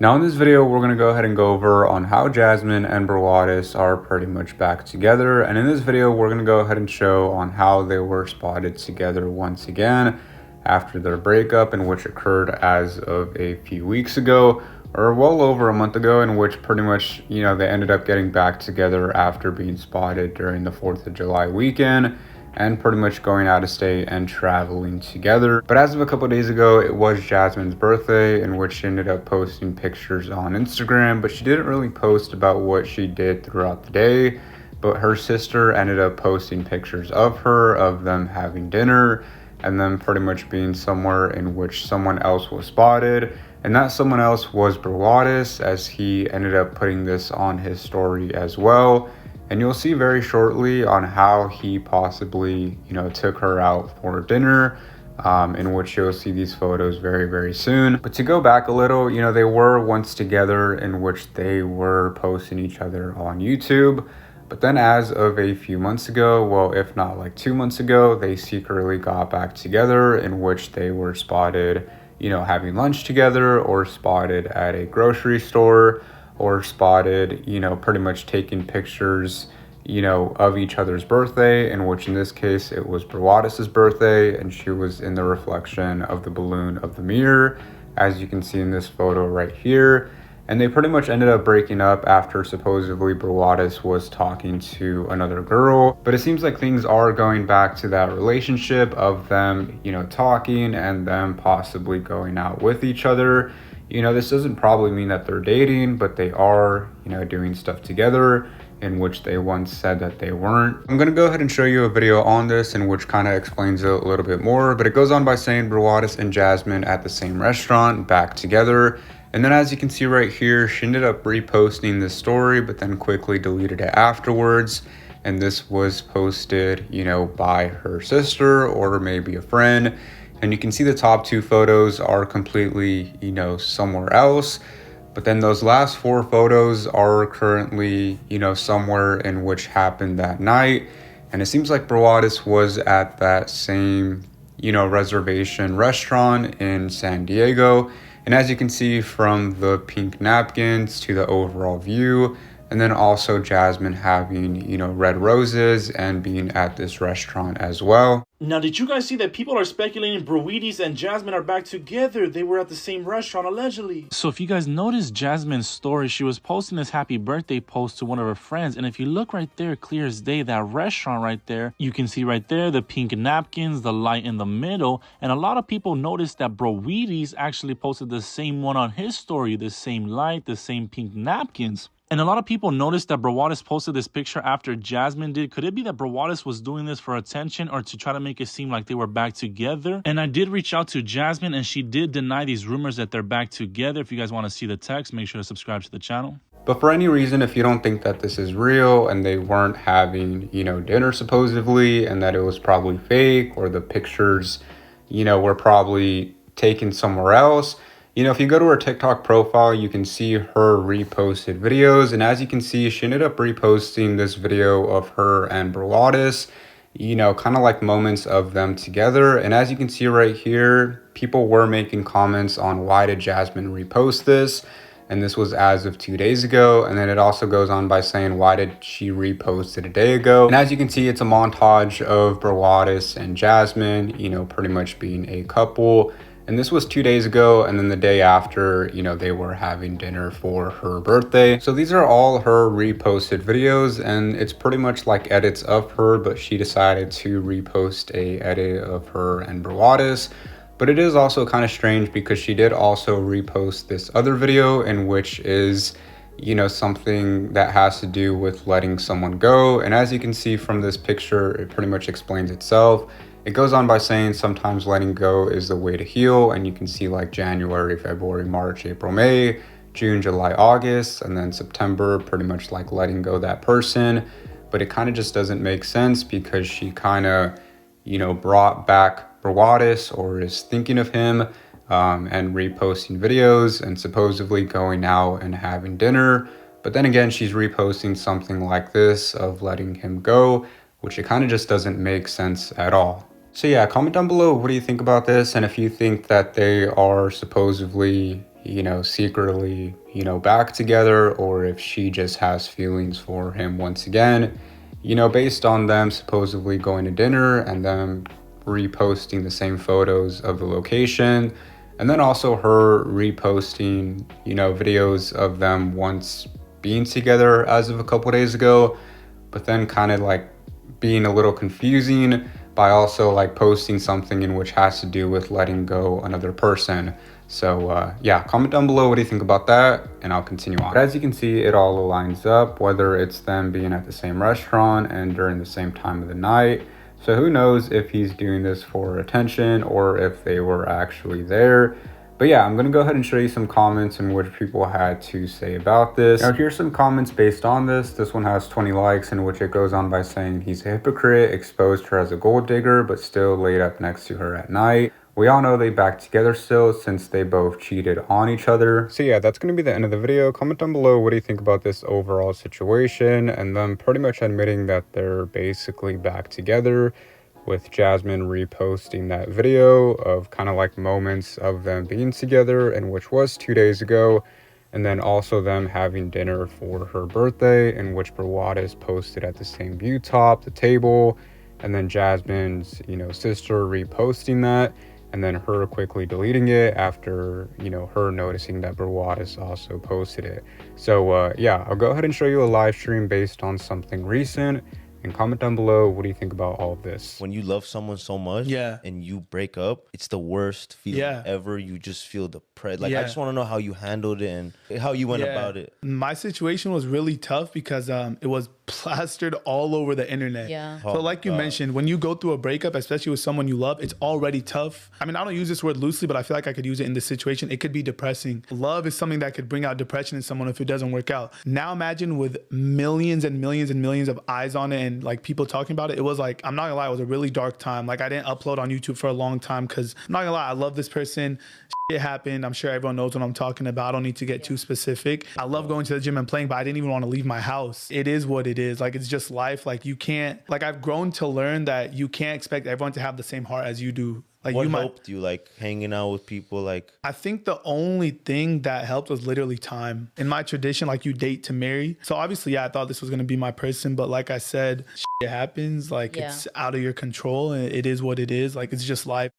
Now in this video, we're going to go ahead and go over on how Jasmine and Brawadis are pretty much back together. And in this video, we're going to go ahead and show on how they were spotted together once again after their breakup, in which occurred as of a few weeks ago, or well over a month ago, in which pretty much, they ended up getting back together after being spotted during the 4th of July weekend and pretty much going out of state and traveling together. But as of a couple of days ago, it was Jasmine's birthday, in which she ended up posting pictures on Instagram, but she didn't really post about what she did throughout the day. But her sister ended up posting pictures of her, of them having dinner, and then pretty much being somewhere in which someone else was spotted. And that someone else was Brawadis, as he ended up putting this on his story as well. And you'll see very shortly on how he possibly, took her out for dinner, in which you'll see these photos very, very soon. But to go back a little, they were once together, in which they were posting each other on YouTube. But then as of a few months ago, well, if not like 2 months ago, they secretly got back together, in which they were spotted, having lunch together, or spotted at a grocery store, or spotted, pretty much taking pictures, of each other's birthday, in which in this case, it was Brawadis's birthday, and she was in the reflection of the balloon of the mirror, as you can see in this photo right here. And they pretty much ended up breaking up after supposedly Brawadis was talking to another girl. But it seems like things are going back to that relationship of them, talking and them possibly going out with each other. This doesn't probably mean that they're dating, but they are, doing stuff together, in which they once said that they weren't. I'm going to go ahead and show you a video on this, in which kind of explains it a little bit more, but it goes on by saying Brawadis and Jasmine at the same restaurant, back together. And then as you can see right here, she ended up reposting this story, but then quickly deleted it afterwards. And this was posted, by her sister or maybe a friend. And you can see the top two photos are completely, somewhere else. But then those last four photos are currently, somewhere in which happened that night. And it seems like Brawadis was at that same, reservation restaurant in San Diego. And as you can see from the pink napkins to the overall view, and then also Jasmine having, red roses and being at this restaurant as well. Now, did you guys see that people are speculating Brawadis and Jasmine are back together? They were at the same restaurant, allegedly. So if you guys noticed Jasmine's story, she was posting this happy birthday post to one of her friends. And if you look right there, clear as day, that restaurant right there, you can see right there the pink napkins, the light in the middle. And a lot of people noticed that Brawadis actually posted the same one on his story, the same light, the same pink napkins. And a lot of people noticed that Brawadis posted this picture after Jasmine did. Could it be that Brawadis was doing this for attention or to try to make it seem like they were back together? And I did reach out to Jasmine, and she did deny these rumors that they're back together. If you guys want to see the text, make sure to subscribe to the channel. But for any reason, if you don't think that this is real and they weren't having, dinner supposedly, and that it was probably fake, or the pictures, were probably taken somewhere else, if you go to her TikTok profile, you can see her reposted videos. And as you can see, she ended up reposting this video of her and Brawadis, kind of like moments of them together. And as you can see right here, people were making comments on why did Jasmine repost this? And this was as of 2 days ago. And then it also goes on by saying, why did she repost it a day ago? And as you can see, it's a montage of Brawadis and Jasmine, pretty much being a couple. And this was 2 days ago, and then the day after, they were having dinner for her birthday. So these are all her reposted videos, and it's pretty much like edits of her, but she decided to repost a edit of her and Brawadis. But it is also kind of strange because she did also repost this other video, in which is, something that has to do with letting someone go. And as you can see from this picture, it pretty much explains itself. It goes on by saying sometimes letting go is the way to heal, and you can see like January, February, March, April, May, June, July, August, and then September, pretty much like letting go that person. But it kind of just doesn't make sense because she kind of, brought back Brawadis, or is thinking of him, and reposting videos and supposedly going out and having dinner. But then again, she's reposting something like this of letting him go, which it kind of just doesn't make sense at all. So yeah, comment down below, what do you think about this? And if you think that they are supposedly, secretly, back together, or if she just has feelings for him once again, based on them supposedly going to dinner and them reposting the same photos of the location. And then also her reposting, videos of them once being together as of a couple days ago, but then kind of like being a little confusing by also like posting something in which has to do with letting go another person. So yeah, comment down below what do you think about that, and I'll continue on. But as you can see, it all aligns up, whether it's them being at the same restaurant and during the same time of the night. So who knows if he's doing this for attention or if they were actually there. But yeah, I'm going to go ahead and show you some comments in which people had to say about this. Now, here's some comments based on this. This one has 20 likes, in which it goes on by saying he's a hypocrite, exposed her as a gold digger, but still laid up next to her at night. We all know they back together still since they both cheated on each other. So yeah, that's going to be the end of the video. Comment down below what do you think about this overall situation, and them pretty much admitting that they're basically back together, with Jasmine reposting that video of kind of like moments of them being together, and which was 2 days ago, and then also them having dinner for her birthday, in which Brawadis posted at the same view top, the table, and then Jasmine's, sister reposting that, and then her quickly deleting it after, her noticing that Brawadis also posted it. So yeah, I'll go ahead and show you a live stream based on something recent. And comment down below what do you think about all of this. When you love someone so much, and you break up, it's the worst feeling ever. You just feel depressed. Like I just want to know how you handled it and how you went about it. My situation was really tough because it was plastered all over the internet. So like you mentioned, when you go through a breakup, especially with someone you love, it's already tough. I mean, I don't use this word loosely, but I feel like I could use it in this situation. It could be depressing. Love is something that could bring out depression in someone if it doesn't work out. Now imagine with millions and millions and millions of eyes on it and like people talking about it. It was like, I'm not gonna lie, it was a really dark time. Like I didn't upload on YouTube for a long time because I'm not gonna lie, I love this person. It happened. I'm sure everyone knows what I'm talking about. I don't need to get too specific. I love going to the gym and playing, but I didn't even want to leave my house. It is what it is. Like, it's just life. Like, you can't, like, I've grown to learn that you can't expect everyone to have the same heart as you do. Like, what helped you, like hanging out with people? Like, I think the only thing that helped was literally time. In my tradition, like, you date to marry. So obviously, yeah, I thought this was gonna be my person, but like I said, it happens. Like, it's out of your control, and it is what it is. Like, it's just life.